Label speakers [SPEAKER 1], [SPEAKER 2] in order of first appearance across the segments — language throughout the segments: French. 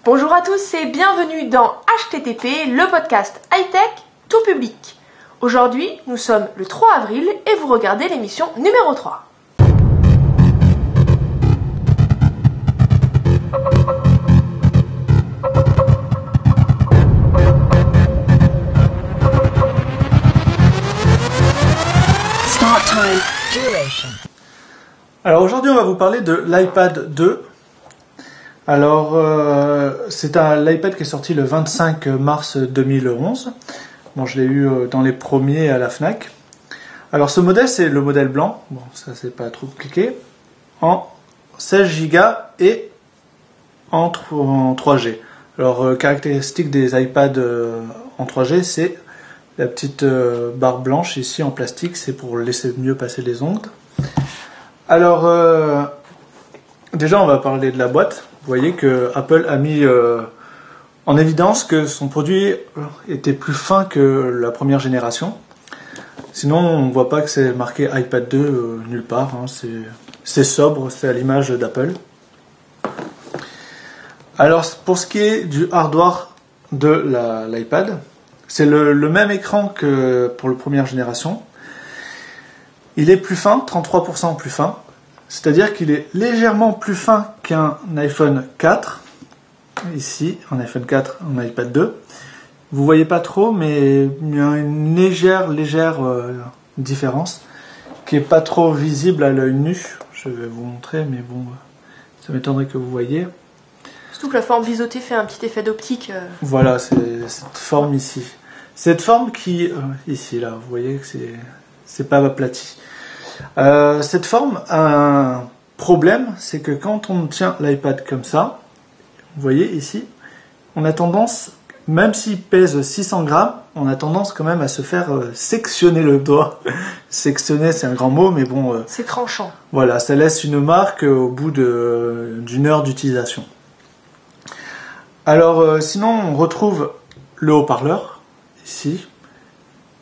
[SPEAKER 1] Bonjour à tous et bienvenue dans HTTP, le podcast high-tech tout public. Aujourd'hui, nous sommes le 3 avril et vous regardez l'émission numéro 3.
[SPEAKER 2] Start time. Duration.
[SPEAKER 3] Alors aujourd'hui on va vous parler de l'iPad 2. Alors c'est l'iPad qui est sorti le 25 mars 2011. Bon, je l'ai eu dans les premiers à la Fnac. Alors ce modèle c'est le modèle blanc, bon ça c'est pas trop compliqué, en 16 Go et en 3G. Alors caractéristique des iPads en 3G, c'est la petite barre blanche ici en plastique, c'est pour laisser mieux passer les ondes. Alors déjà on va parler de la boîte. Vous voyez que Apple a mis en évidence que son produit était plus fin que la première génération. Sinon on ne voit pas que c'est marqué iPad 2 nulle part, hein. C'est sobre, c'est à l'image d'Apple. Alors pour ce qui est du hardware de l'iPad, c'est le même écran que pour la première génération. Il est plus fin, 33% plus fin. C'est-à-dire qu'il est légèrement plus fin qu'un iPhone 4. Ici, un iPhone 4, un iPad 2. Vous voyez pas trop, mais il y a une légère différence qui est pas trop visible à l'œil nu. Je vais vous montrer, mais bon, ça m'étonnerait que vous voyez.
[SPEAKER 1] Surtout que la forme biseautée fait un petit effet d'optique.
[SPEAKER 3] Voilà, c'est cette forme ici. Cette forme qui, ici, là, vous voyez que c'est pas aplati. Cette forme a un problème, c'est que quand on tient l'iPad comme ça, vous voyez ici, on a tendance, même s'il pèse 600 grammes, on a tendance quand même à se faire sectionner le doigt. Sectionner, c'est un grand mot, mais bon...
[SPEAKER 1] c'est tranchant.
[SPEAKER 3] Voilà, ça laisse une marque au bout d'une heure d'utilisation. Alors, sinon, on retrouve le haut-parleur, ici,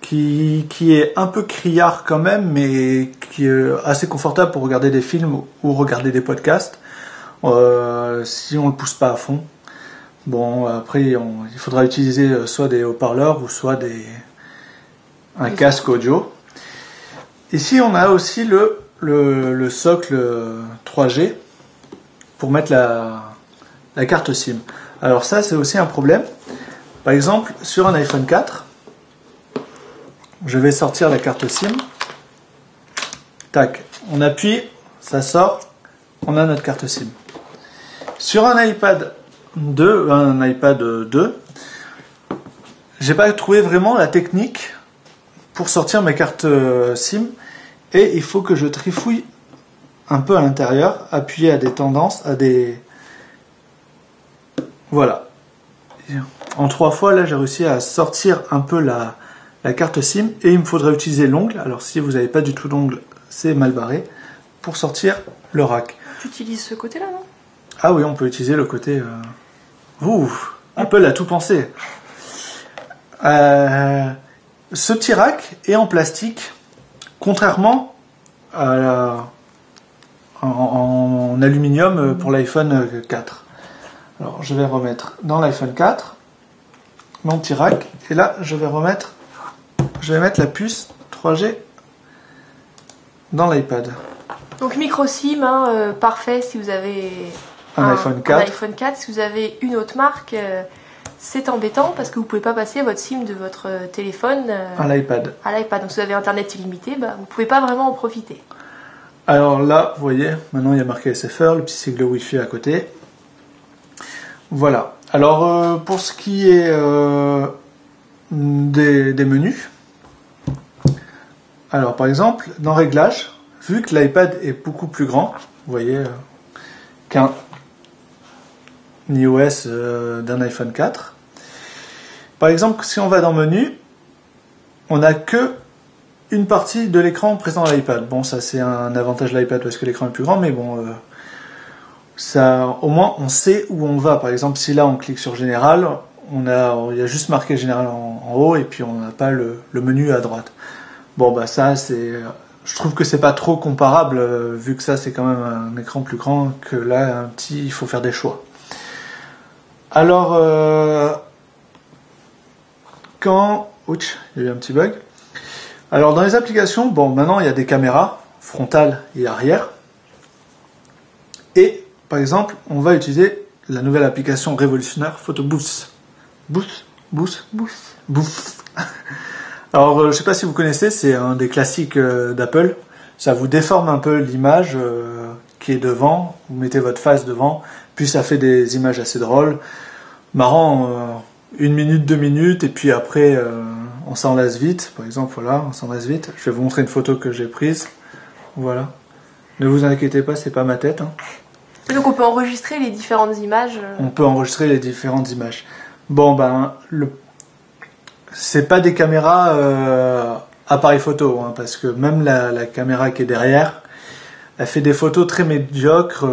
[SPEAKER 3] qui est un peu criard quand même, mais qui est assez confortable pour regarder des films ou regarder des podcasts, si on ne le pousse pas à fond. Bon, après, il faudra utiliser soit des haut-parleurs ou soit un casque audio. Ici, on a aussi le socle 3G pour mettre la carte SIM. Alors ça, c'est aussi un problème. Par exemple, sur un iPhone 4, je vais sortir la carte SIM. Tac, on appuie, ça sort, on a notre carte SIM. Sur un iPad 2, j'ai pas trouvé vraiment la technique pour sortir mes cartes SIM et il faut que je trifouille un peu à l'intérieur, appuyer à des tendances, voilà. En 3 fois, là, j'ai réussi à sortir un peu la carte SIM et il me faudrait utiliser l'ongle. Alors si vous n'avez pas du tout d'ongle, c'est mal barré, pour sortir le rack.
[SPEAKER 1] Tu utilises ce côté-là, non?
[SPEAKER 3] Ah oui, on peut utiliser le côté... Apple a tout pensé. Ce petit rack est en plastique, contrairement en aluminium pour l'iPhone 4. Alors je vais remettre dans l'iPhone 4 mon petit rack et là je vais mettre la puce 3G dans l'iPad.
[SPEAKER 1] Donc micro SIM, hein, parfait si vous avez
[SPEAKER 3] un iPhone 4.
[SPEAKER 1] Un iPhone 4. Si vous avez une autre marque, c'est embêtant parce que vous ne pouvez pas passer votre SIM de votre téléphone
[SPEAKER 3] à l'iPad.
[SPEAKER 1] Donc si vous avez Internet illimité, vous ne pouvez pas vraiment en profiter.
[SPEAKER 3] Alors là, vous voyez, maintenant il y a marqué SFR, le petit sigle Wi-Fi à côté. Voilà. Alors pour ce qui est des menus, alors par exemple dans Réglages, vu que l'iPad est beaucoup plus grand, vous voyez, qu'un iOS d'un iPhone 4. Par exemple, si on va dans Menu, on n'a que une partie de l'écran présent à l'iPad. Bon, ça c'est un avantage de l'iPad parce que l'écran est plus grand, mais bon... ça, au moins on sait où on va. Par exemple, si là on clique sur Général, il y a juste marqué Général en haut et puis on n'a pas le menu à droite. Bon bah ça je trouve que c'est pas trop comparable vu que ça c'est quand même un écran plus grand que là un petit, il faut faire des choix. Alors, ouch, il y a eu un petit bug. Alors, dans les applications, bon, maintenant, il y a des caméras frontales et arrière. Et, par exemple, on va utiliser la nouvelle application révolutionnaire PhotoBoost. Boost. Alors, je ne sais pas si vous connaissez, c'est un des classiques d'Apple. Ça vous déforme un peu l'image qui est devant. Vous mettez votre face devant, puis ça fait des images assez drôles, marrant, 1 minute, 2 minutes, et puis après, on s'en lasse vite. Par exemple, voilà, on s'en lasse vite. Je vais vous montrer une photo que j'ai prise. Voilà. Ne vous inquiétez pas, c'est pas ma tête. Hein.
[SPEAKER 1] Donc on peut enregistrer les différentes images.
[SPEAKER 3] On peut enregistrer les différentes images. Bon, ben, c'est pas des caméras appareil photo, hein, parce que même la caméra qui est derrière, elle fait des photos très médiocres,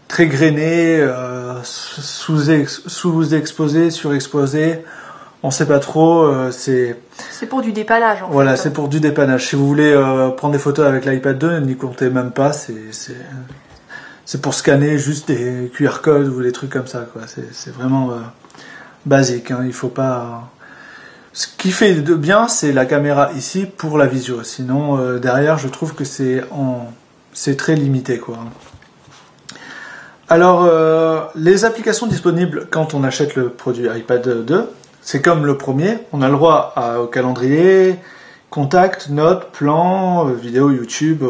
[SPEAKER 3] très grainées, sous-exposées, surexposées. On sait pas trop. C'est
[SPEAKER 1] pour du dépannage.
[SPEAKER 3] Voilà, c'est pour du dépannage. Si vous voulez prendre des photos avec l'iPad 2, n'y comptez même pas. C'est pour scanner juste des QR codes ou des trucs comme ça, quoi. C'est vraiment basique. Hein. Il faut pas. Ce qui fait de bien, c'est la caméra ici pour la visio. Sinon, derrière, je trouve que c'est très limité, quoi. Alors, les applications disponibles quand on achète le produit iPad 2, c'est comme le premier. On a le droit au calendrier, contacts, notes, plans, vidéos YouTube,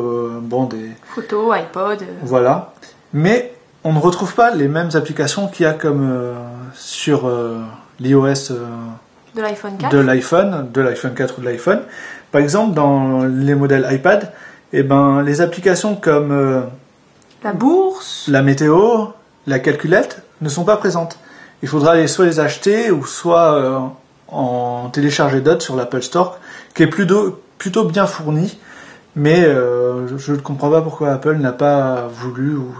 [SPEAKER 3] des
[SPEAKER 1] photos, iPod.
[SPEAKER 3] Voilà. Mais on ne retrouve pas les mêmes applications qu'il y a comme sur l'iOS.
[SPEAKER 1] De l'iPhone 4
[SPEAKER 3] de l'iPhone 4 ou de l'iPhone. Par exemple, dans les modèles iPad, les applications comme
[SPEAKER 1] la bourse,
[SPEAKER 3] la météo, la calculette ne sont pas présentes. Il faudra soit les acheter ou soit en télécharger d'autres sur l'Apple Store, qui est plutôt bien fourni. Mais je ne comprends pas pourquoi Apple n'a pas voulu ou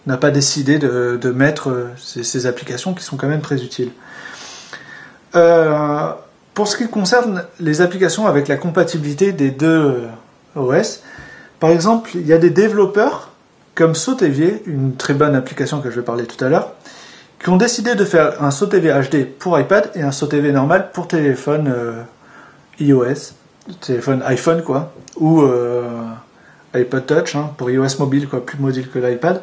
[SPEAKER 3] n'a pas décidé de mettre ces applications qui sont quand même très utiles. Pour ce qui concerne les applications avec la compatibilité des deux OS, par exemple, il y a des développeurs comme SauTV, une très bonne application que je vais parler tout à l'heure, qui ont décidé de faire un SauTV HD pour iPad et un SauTV normal pour téléphone iOS, téléphone iPhone quoi, ou iPod Touch pour iOS mobile quoi, plus mobile que l'iPad.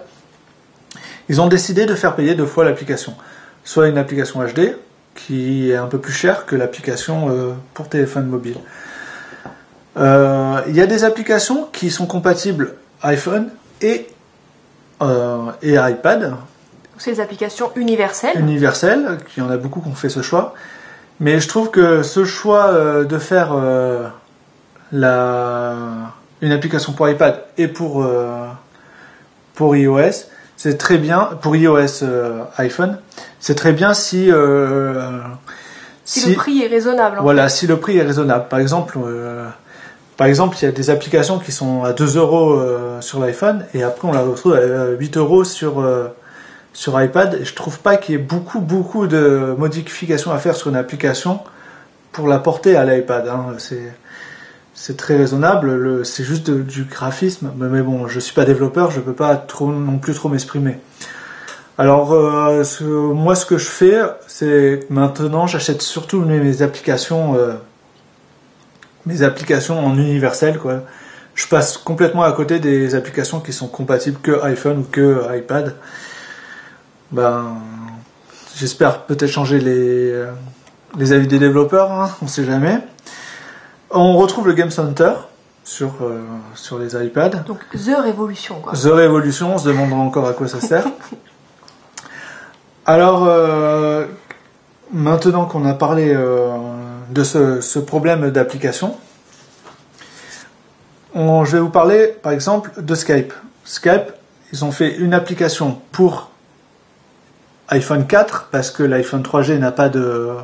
[SPEAKER 3] Ils ont décidé de faire payer 2 fois l'application, soit une application HD qui est un peu plus chère que l'application pour téléphone mobile. Il y a des applications qui sont compatibles iPhone et iPad.
[SPEAKER 1] C'est des applications universelles.
[SPEAKER 3] Universelles, il y en a beaucoup qui ont fait ce choix. Mais je trouve que ce choix de faire une application pour iPad et pour iOS, c'est très bien, pour iOS iPhone, c'est très bien si
[SPEAKER 1] le prix est raisonnable.
[SPEAKER 3] Voilà, si le prix est raisonnable. Par exemple, il y a des applications qui sont à 2 € sur l'iPhone et après on la retrouve à 8 € sur iPad. Et je trouve pas qu'il y ait beaucoup de modifications à faire sur une application pour la porter à l'iPad. C'est très raisonnable, c'est juste du graphisme, mais bon, je suis pas développeur, je peux pas non plus trop m'exprimer. Alors, moi, ce que je fais, c'est maintenant, j'achète surtout mes applications en universel, quoi. Je passe complètement à côté des applications qui sont compatibles que iPhone ou que iPad. J'espère peut-être changer les avis des développeurs, on sait jamais. On retrouve le Game Center sur les iPads.
[SPEAKER 1] Donc The Revolution, quoi.
[SPEAKER 3] The Revolution, on se demandera encore à quoi ça sert. Alors, maintenant qu'on a parlé de ce problème d'application, je vais vous parler, par exemple, de Skype. Skype, ils ont fait une application pour iPhone 4, parce que l'iPhone 3G n'a pas de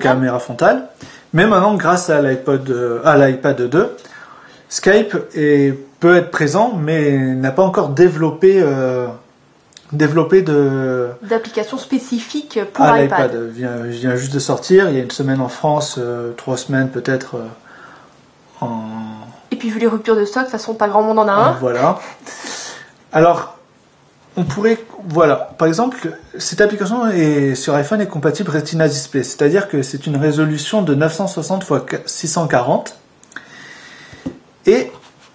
[SPEAKER 3] caméra frontale. Mais maintenant, grâce à l'iPad 2, Skype peut être présent, mais n'a pas encore développé
[SPEAKER 1] d'applications spécifiques pour l'iPad.
[SPEAKER 3] Vient juste de sortir, il y a une semaine en France, 3 semaines peut-être
[SPEAKER 1] Et puis vu les ruptures de stock, de toute façon pas grand monde en a un.
[SPEAKER 3] Voilà. Alors, on pourrait, voilà, par exemple, cette application sur iPhone est compatible Retina Display, c'est-à-dire que c'est une résolution de 960 x 640 et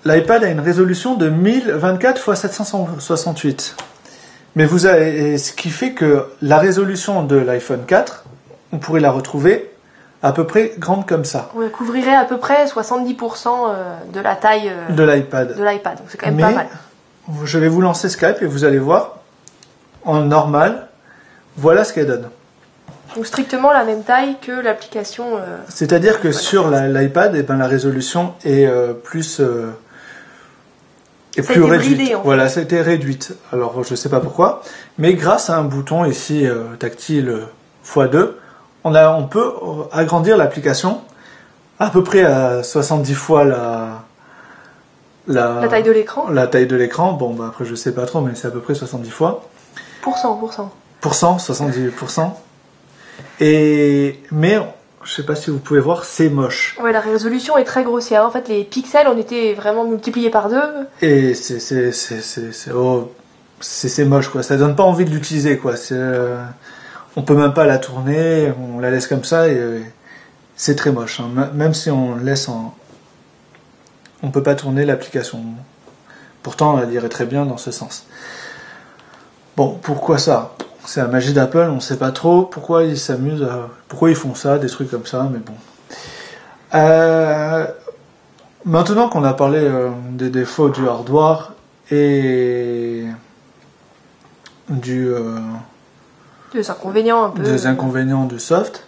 [SPEAKER 3] l'iPad a une résolution de 1024 x 768. Mais vous avez, ce qui fait que la résolution de l'iPhone 4, on pourrait la retrouver à peu près grande comme ça.
[SPEAKER 1] On couvrirait à peu près 70% de la taille
[SPEAKER 3] de l'iPad.
[SPEAKER 1] Donc c'est quand même pas mal.
[SPEAKER 3] Je vais vous lancer Skype et vous allez voir, en normal, voilà ce qu'elle donne.
[SPEAKER 1] Donc strictement la même taille que l'application.
[SPEAKER 3] C'est-à-dire que sur l'iPad, eh ben, la résolution est plus réduite.
[SPEAKER 1] Bridé, en fait.
[SPEAKER 3] Voilà, ça a été réduite. Alors je ne sais pas pourquoi, mais grâce à un bouton ici tactile x2, on peut agrandir l'application à peu près à 70 fois la
[SPEAKER 1] taille de l'écran.
[SPEAKER 3] La taille de l'écran, bon bah après je sais pas trop, mais c'est à peu près 70 fois.
[SPEAKER 1] Pourcent.
[SPEAKER 3] 70%. Mais je sais pas si vous pouvez voir, c'est moche.
[SPEAKER 1] Ouais, la résolution est très grossière. En fait, les pixels ont été vraiment multipliés par 2.
[SPEAKER 3] Et c'est moche quoi. Ça donne pas envie de l'utiliser quoi. On peut même pas la tourner, on la laisse comme ça et c'est très moche. Hein. Même si on laisse on peut pas tourner l'application. Pourtant, elle irait très bien dans ce sens. Bon, pourquoi ça ? C'est la magie d'Apple, on ne sait pas trop pourquoi ils s'amusent, pourquoi ils font ça, des trucs comme ça, mais bon. Maintenant qu'on a parlé des défauts du hardware et
[SPEAKER 1] Des inconvénients un peu.
[SPEAKER 3] Des inconvénients du soft.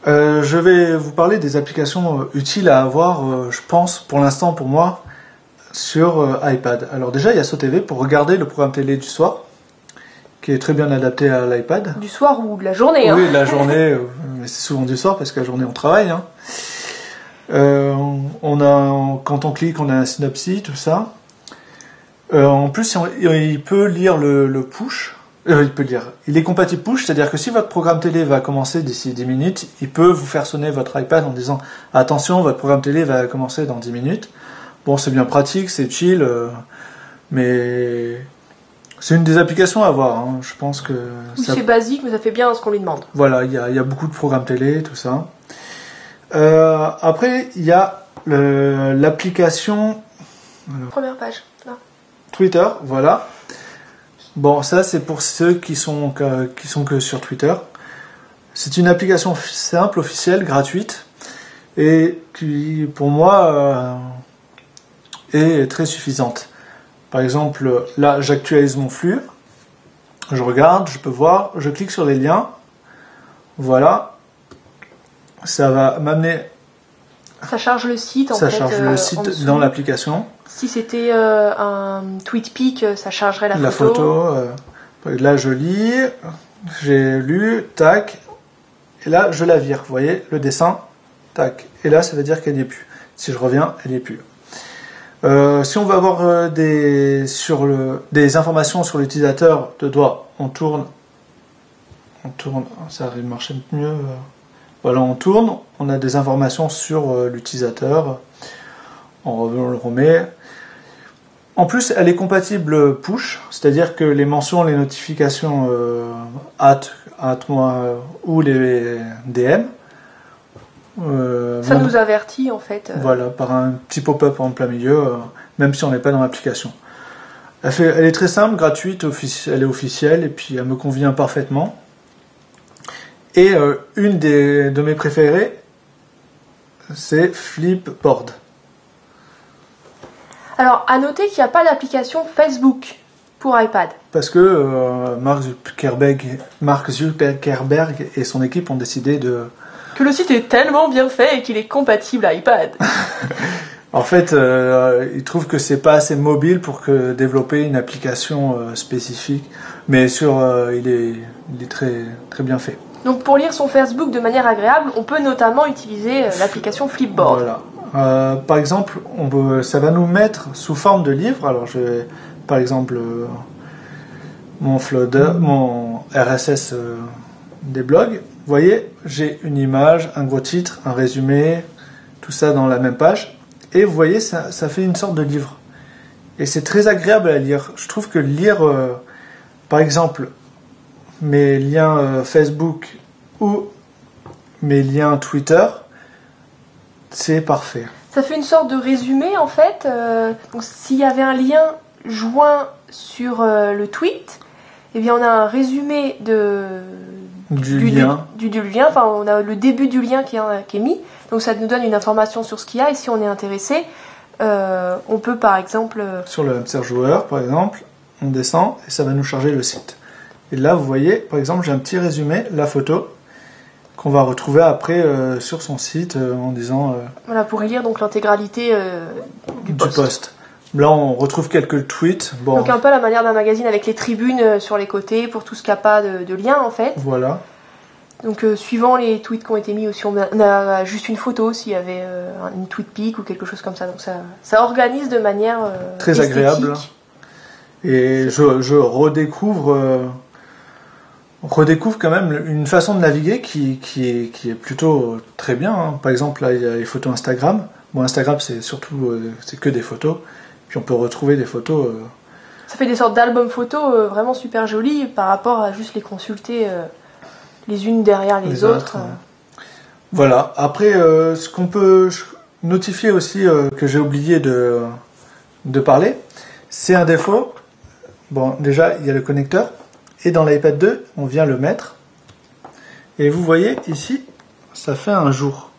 [SPEAKER 3] Je vais vous parler des applications utiles à avoir, je pense, pour l'instant pour moi, sur iPad. Alors déjà, il y a SoTV pour regarder le programme télé du soir, qui est très bien adapté à l'iPad.
[SPEAKER 1] Du soir ou de la journée.
[SPEAKER 3] Oui, la journée, mais c'est souvent du soir parce que la journée on travaille. Hein. Quand on clique, on a un synopsis, tout ça. En plus, il peut lire le push. Il peut lire. Il est compatible push, c'est-à-dire que si votre programme télé va commencer d'ici 10 minutes, il peut vous faire sonner votre iPad en disant « Attention, votre programme télé va commencer dans 10 minutes ». Bon, c'est bien pratique, c'est chill, mais c'est une des applications à avoir. Hein. Je pense que...
[SPEAKER 1] Oui, c'est basique, mais ça fait bien ce qu'on lui demande.
[SPEAKER 3] Voilà, il y a beaucoup de programmes télé, tout ça. Après, il y a l'application...
[SPEAKER 1] Première page, là.
[SPEAKER 3] Twitter, voilà. Bon, ça c'est pour ceux qui sont que sur Twitter. C'est une application simple, officielle, gratuite, et qui, pour moi, est très suffisante. Par exemple, là, j'actualise mon flux, je regarde, je peux voir, je clique sur les liens, voilà, ça va m'amener...
[SPEAKER 1] Ça charge le site,
[SPEAKER 3] Ça charge le site dans l'application.
[SPEAKER 1] Si c'était un TweetPic, ça chargerait la photo.
[SPEAKER 3] Là, je lis, j'ai lu, tac, et là, je la vire. Vous voyez, le dessin, tac. Et là, ça veut dire qu'elle n'y est plus. Si je reviens, elle n'y est plus. Si on veut avoir des informations sur l'utilisateur de doigt, on tourne, ça arrive à marcher mieux. Voilà, on tourne, on a des informations sur l'utilisateur, on le remet. En plus, elle est compatible push, c'est-à-dire que les mentions, les notifications moi ou les DM,
[SPEAKER 1] ça nous avertit en fait.
[SPEAKER 3] Voilà, par un petit pop-up en plein milieu, même si on n'est pas dans l'application. Elle est très simple, gratuite, elle est officielle et puis elle me convient parfaitement. Et une de mes préférées, c'est Flipboard. Alors,
[SPEAKER 1] à noter qu'il n'y a pas d'application Facebook pour iPad.
[SPEAKER 3] Parce que Mark Zuckerberg et son équipe ont décidé
[SPEAKER 1] que le site est tellement bien fait et qu'il est compatible à iPad.
[SPEAKER 3] En fait, ils trouvent que c'est pas assez mobile pour développer une application spécifique. Mais il est très, très bien fait.
[SPEAKER 1] Donc pour lire son Facebook de manière agréable, on peut notamment utiliser l'application Flipboard.
[SPEAKER 3] Voilà. Par exemple, ça va nous mettre sous forme de livre. Alors je vais, par exemple, mon RSS des blogs. Vous voyez, j'ai une image, un gros titre, un résumé, tout ça dans la même page. Et vous voyez, ça fait une sorte de livre. Et c'est très agréable à lire. Je trouve que lire, par exemple, mes liens Facebook ou mes liens Twitter, c'est parfait.
[SPEAKER 1] Ça fait une sorte de résumé en fait. Donc s'il y avait un lien joint sur le tweet, eh bien on a un résumé
[SPEAKER 3] Du lien.
[SPEAKER 1] Du lien. Enfin, on a le début du lien qui est mis. Donc ça nous donne une information sur ce qu'il y a. Et si on est intéressé, on peut par exemple...
[SPEAKER 3] Sur le hamster joueur, par exemple, on descend et ça va nous charger le site. Et là, vous voyez, par exemple, j'ai un petit résumé, la photo, qu'on va retrouver après sur son site en disant...
[SPEAKER 1] Voilà, pour lire donc l'intégralité du post.
[SPEAKER 3] Là, on retrouve quelques tweets. Bon,
[SPEAKER 1] donc un peu à la manière d'un magazine avec les tribunes sur les côtés pour tout ce qu'il n'y a pas de lien en fait.
[SPEAKER 3] voilà.
[SPEAKER 1] Donc suivant les tweets qui ont été mis aussi, on a juste une photo s'il y avait une tweet pic ou quelque chose comme ça. Donc ça organise de manière
[SPEAKER 3] Très
[SPEAKER 1] esthétique.
[SPEAKER 3] agréable. Et je redécouvre quand même une façon de naviguer qui est plutôt très bien. Hein. Par exemple, là, il y a les photos Instagram. Bon, Instagram, c'est surtout c'est que des photos. Puis on peut retrouver des photos.
[SPEAKER 1] Ça fait des sortes d'albums photos vraiment super jolis par rapport à juste les consulter les unes derrière les autres.
[SPEAKER 3] Voilà. Après, ce qu'on peut notifier aussi que j'ai oublié de parler, c'est un défaut. Bon, déjà, il y a le connecteur. Et dans l'iPad 2, on vient le mettre. Et vous voyez, ici, ça fait un jour.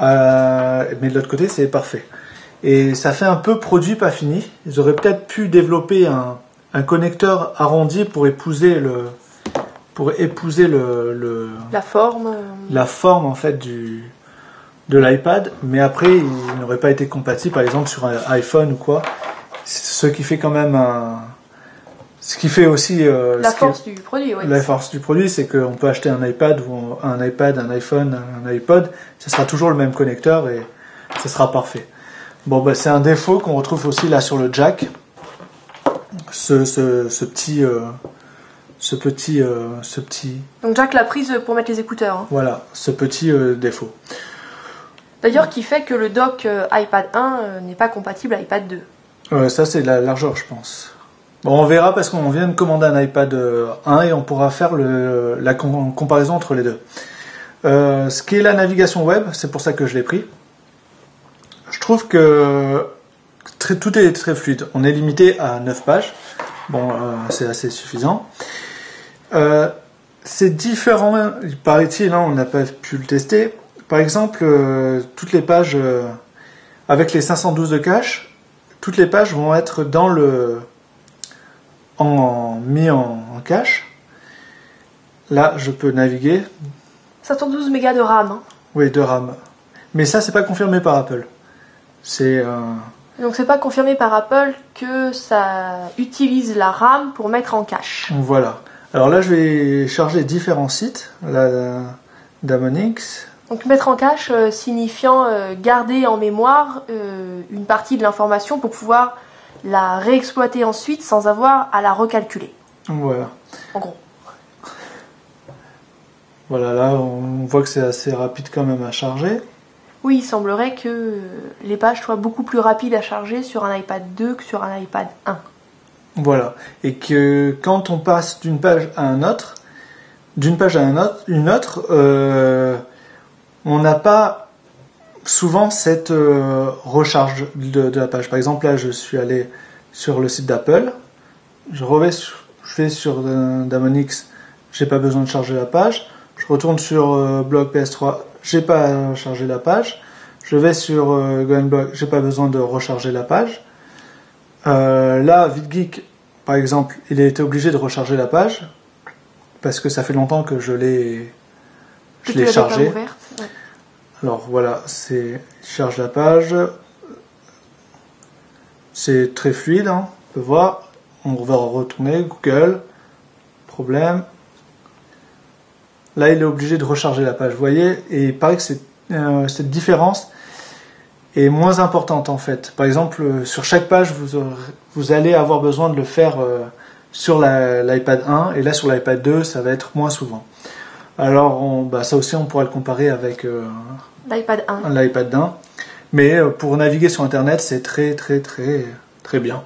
[SPEAKER 3] Mais de l'autre côté, c'est parfait. Et ça fait un peu produit pas fini. Ils auraient peut-être pu développer un connecteur arrondi pour épouser
[SPEAKER 1] la forme
[SPEAKER 3] en fait de l'iPad. Mais après, il n'aurait pas été compatible, par exemple, sur un iPhone ou quoi. Ce qui fait quand même ce qui fait aussi
[SPEAKER 1] la force du produit. Oui.
[SPEAKER 3] La force du produit, c'est qu'on peut acheter un iPad ou un iPhone, un iPod, ce sera toujours le même connecteur et ce sera parfait. Bon, bah, c'est un défaut qu'on retrouve aussi là sur le jack. Ce petit.
[SPEAKER 1] Donc jack, la prise pour mettre les écouteurs. Hein.
[SPEAKER 3] Voilà, ce petit défaut.
[SPEAKER 1] D'ailleurs, qui fait que le dock iPad 1 n'est pas compatible à iPad 2.
[SPEAKER 3] Ça, c'est la largeur, je pense. Bon, on verra parce qu'on vient de commander un iPad 1 et on pourra faire la comparaison entre les deux. Ce qui est la navigation web, c'est pour ça que je l'ai pris. Je trouve que tout est très fluide. On est limité à 9 pages. Bon, c'est assez suffisant. C'est différent, paraît-il, hein, on n'a pas pu le tester. Par exemple, toutes les pages, avec les 512 de cache, toutes les pages vont être mis en cache. Là, je peux naviguer.
[SPEAKER 1] 512 mégas de RAM. Hein.
[SPEAKER 3] Oui, de RAM. Mais ça, c'est pas confirmé par Apple.
[SPEAKER 1] Donc c'est pas confirmé par Apple que ça utilise la RAM pour mettre en cache.
[SPEAKER 3] Voilà. Alors là, je vais charger différents sites. Là, Damonix.
[SPEAKER 1] Donc mettre en cache signifiant garder en mémoire une partie de l'information pour pouvoir la réexploiter ensuite sans avoir à la recalculer.
[SPEAKER 3] Voilà.
[SPEAKER 1] En gros.
[SPEAKER 3] Voilà, là, on voit que c'est assez rapide quand même à charger.
[SPEAKER 1] Oui, il semblerait que les pages soient beaucoup plus rapides à charger sur un iPad 2 que sur un iPad 1.
[SPEAKER 3] Voilà. Et que quand on passe d'une page à une autre, on n'a pas souvent cette recharge de la page. Par exemple, là, je suis allé sur le site d'Apple. Je vais sur Damonix, j'ai pas besoin de charger la page. Je retourne sur Blog PS3, j'ai pas chargé la page. Je vais sur GoenBlog, j'ai pas besoin de recharger la page. Là, VidGeek, par exemple, il a été obligé de recharger la page parce que ça fait longtemps que je l'ai chargé.
[SPEAKER 1] Ouais.
[SPEAKER 3] Alors voilà, il charge la page. C'est très fluide, hein, on peut voir. On va retourner, Google, problème. Là, il est obligé de recharger la page, vous voyez, et il paraît que cette différence est moins importante en fait. Par exemple, sur chaque page, vous allez avoir besoin de le faire sur l'iPad 1, et là sur l'iPad 2, ça va être moins souvent. Alors, ça aussi, on pourra le comparer avec
[SPEAKER 1] l'iPad 1.
[SPEAKER 3] L'iPad 1. Mais pour naviguer sur Internet, c'est très très très très bien.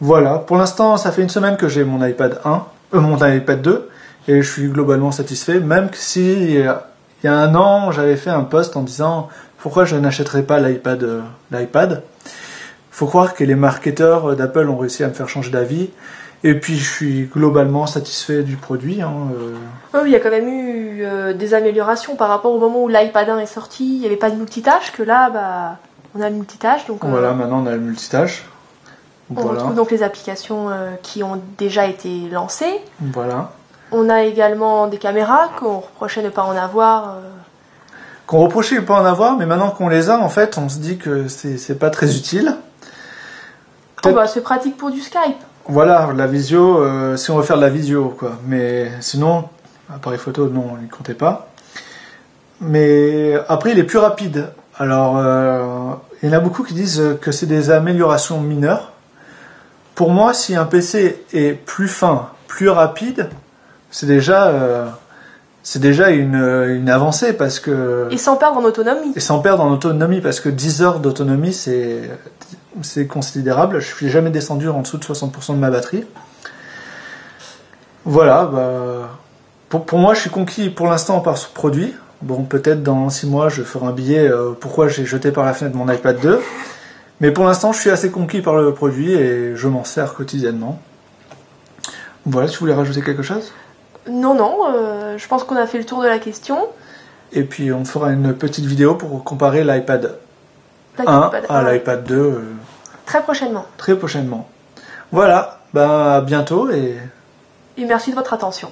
[SPEAKER 3] Voilà, pour l'instant, ça fait une semaine que j'ai mon iPad 1, mon iPad 2, et je suis globalement satisfait, même si il y a un an, j'avais fait un post en disant pourquoi je n'achèterais pas l'iPad. Faut croire que les marketeurs d'Apple ont réussi à me faire changer d'avis. Et puis je suis globalement satisfait du produit.
[SPEAKER 1] Oui, il y a quand même eu des améliorations par rapport au moment où l'iPad 1 est sorti. Il n'y avait pas de multitâche, que là, on a le multitâche. Donc,
[SPEAKER 3] voilà, maintenant on a le multitâche.
[SPEAKER 1] On retrouve donc les applications qui ont déjà été lancées.
[SPEAKER 3] Voilà.
[SPEAKER 1] On a également des caméras qu'on reprochait ne pas en avoir.
[SPEAKER 3] Qu'on reprochait de ne pas en avoir, mais maintenant qu'on les a, en fait, on se dit que c'est pas très utile.
[SPEAKER 1] C'est pratique pour du Skype.
[SPEAKER 3] Voilà, la visio, si on veut faire de la visio, quoi. Mais sinon, appareil photo, non, on n'y comptait pas. Mais après, il est plus rapide. Alors, il y en a beaucoup qui disent que c'est des améliorations mineures. Pour moi, si un PC est plus fin, plus rapide, c'est déjà une avancée parce que...
[SPEAKER 1] Et sans perdre en autonomie.
[SPEAKER 3] Et sans perdre en autonomie, parce que 10 heures d'autonomie, c'est considérable. Je suis jamais descendu en dessous de 60% de ma batterie. Voilà, pour moi, je suis conquis pour l'instant par ce produit. Bon, peut-être dans 6 mois, je ferai un billet pourquoi j'ai jeté par la fenêtre mon iPad 2. Mais pour l'instant, je suis assez conquis par le produit et je m'en sers quotidiennement. Voilà, tu voulais rajouter quelque chose ?
[SPEAKER 1] Non, je pense qu'on a fait le tour de la question.
[SPEAKER 3] Et puis on fera une petite vidéo pour comparer l'iPad 1 à l'iPad 2
[SPEAKER 1] très prochainement.
[SPEAKER 3] Très prochainement. Voilà, à bientôt et
[SPEAKER 1] merci de votre attention.